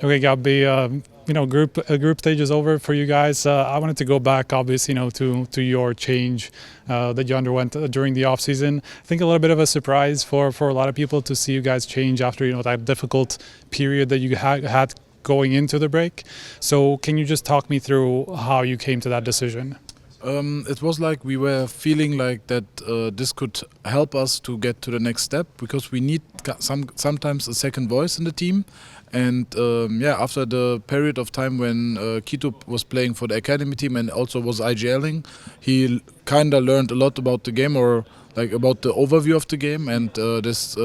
Okay, Gabby, group stage is over for you guys. I wanted to go back, obviously, to your change that you underwent during the off season. I think a little bit of a surprise for a lot of people to see you guys change after that difficult period that you had going into the break. So, can you just talk me through how you came to that decision? It was like we were feeling like that this could help us to get to the next step because we need sometimes a second voice in the team. And after the period of time when Kito was playing for the academy team and also was IGLing, he kind of learned a lot about the game or like about the overview of the game, and this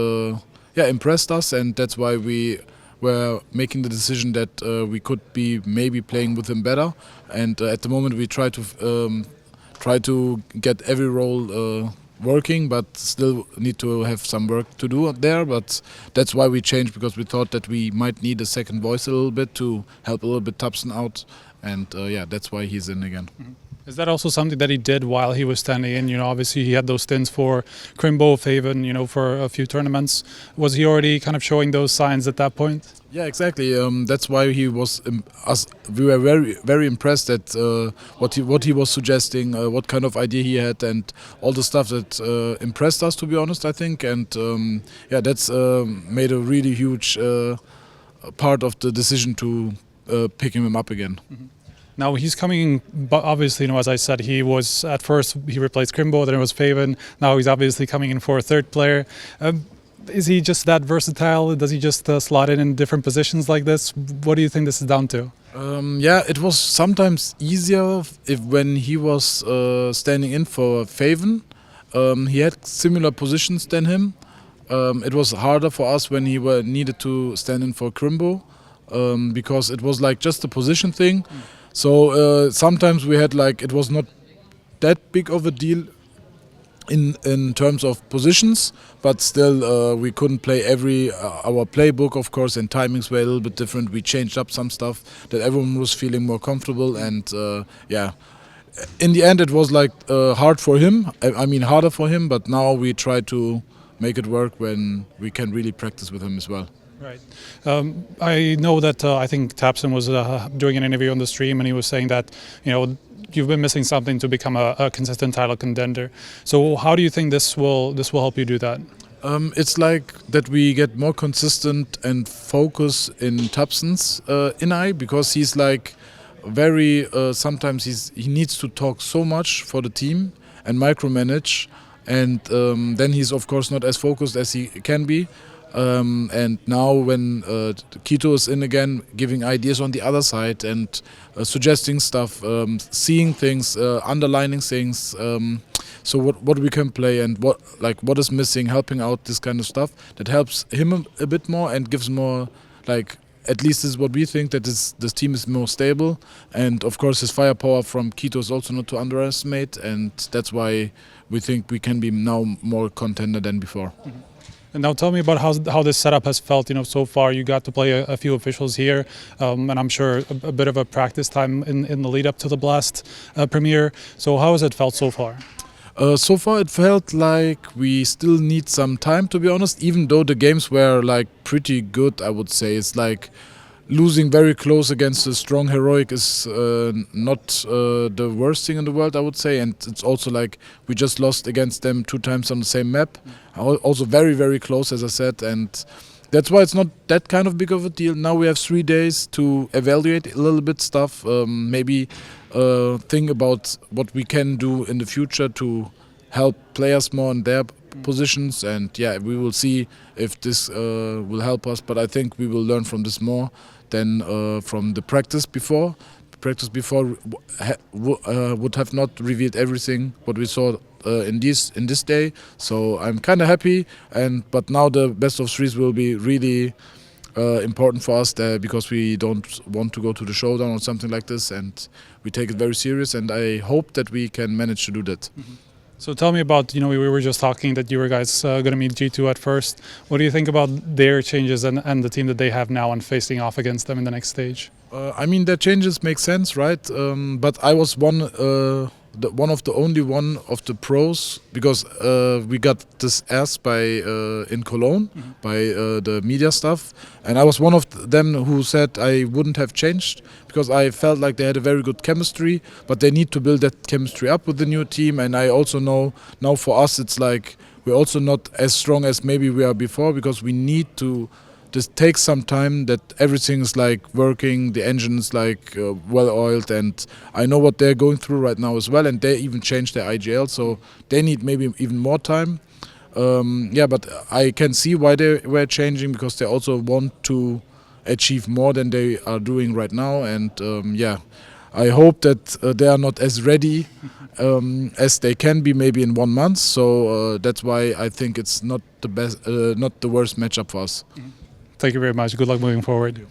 impressed us, and that's why we were making the decision that we could be maybe playing with him better. And at the moment, we try to get every role working, but still need to have some work to do there. But that's why we changed, because we thought that we might need a second voice a little bit to help a little bit tabseN out. And that's why he's in again. Mm-hmm. Is that also something that he did while he was standing in? Obviously he had those stints for Crimbo, Faven, for a few tournaments. Was he already kind of showing those signs at that point? Yeah, exactly. That's why he was. We were very, very impressed at what he was suggesting, what kind of idea he had, and all the stuff that impressed us. To be honest, I think, and that's made a really huge part of the decision to picking him up again. Mm-hmm. Now he's coming, but obviously, as I said, he was at first he replaced Crimbo, then it was Faven. Now he's obviously coming in for a third player. Is he just that versatile? Does he just slot in different positions like this? What do you think this is down to? It was sometimes easier when he was standing in for Faven. He had similar positions than him. It was harder for us when he needed to stand in for Crimbo, because it was like just a position thing. So sometimes we had it was not that big of a deal in terms of positions, but still we couldn't play our playbook, of course, and timings were a little bit different. We changed up some stuff that everyone was feeling more comfortable, and in the end it was hard for him. I mean harder for him, but now we try to make it work when we can really practice with him as well. Right. I know that I think tabseN was doing an interview on the stream, and he was saying that you've been missing something to become a consistent title contender. So how do you think this will help you do that? It's like that we get more consistent and focus in tabseN's inai, because he's very sometimes he needs to talk so much for the team and micromanage, and then he's of course not as focused as he can be. And now when Kito is in again, giving ideas on the other side and suggesting stuff, seeing things, underlining things, so what we can play and what is missing, helping out, this kind of stuff, that helps him a bit more and gives more, at least this is what we think, that this team is more stable. And of course his firepower from Kito is also not to underestimate, and that's why we think we can be now more contender than before. Mm-hmm. And now tell me about how this setup has felt. So far you got to play a few officials here, and I'm sure a bit of a practice time in the lead up to the Blast premiere. So how has it felt so far? So far it felt like we still need some time, to be honest, even though the games were pretty good, I would say. It's losing very close against a strong heroic is not the worst thing in the world, I would say. And it's also we just lost against them 2 times on the same map. Also very, very close, as I said. And that's why it's not that kind of big of a deal. Now we have 3 days to evaluate a little bit stuff, maybe think about what we can do in the future to help players more in their positions. And we will see if this will help us. But I think we will learn from this more than from the practice before. Practice before would have not revealed everything what we saw in this day. So I'm kind of happy. But now the best of 3s will be really important for us because we don't want to go to the showdown or something like this, and we take it very serious. And I hope that we can manage to do that. Mm-hmm. So tell me about, we were just talking that you were guys going to meet G2 at first. What do you think about their changes and the team that they have now and facing off against them in the next stage? I mean, their changes make sense, right? But I was one one of the only one of the pros, because we got this asked by in Cologne by the media stuff, and I was one of them who said I wouldn't have changed because I felt like they had a very good chemistry, but they need to build that chemistry up with the new team. And I also know now for us it's like we're also not as strong as maybe we are before, because we need to just take some time that everything's like working, the engine's like well oiled, and I know what they're going through right now as well, and they even changed their IGL, so they need maybe even more time. Yeah, but I can see why they were changing, because they also want to achieve more than they are doing right now. And yeah, I hope that they are not as ready as they can be maybe in 1 month. So that's why I think it's not the best, not the worst matchup for us. Thank you very much. Good luck moving forward.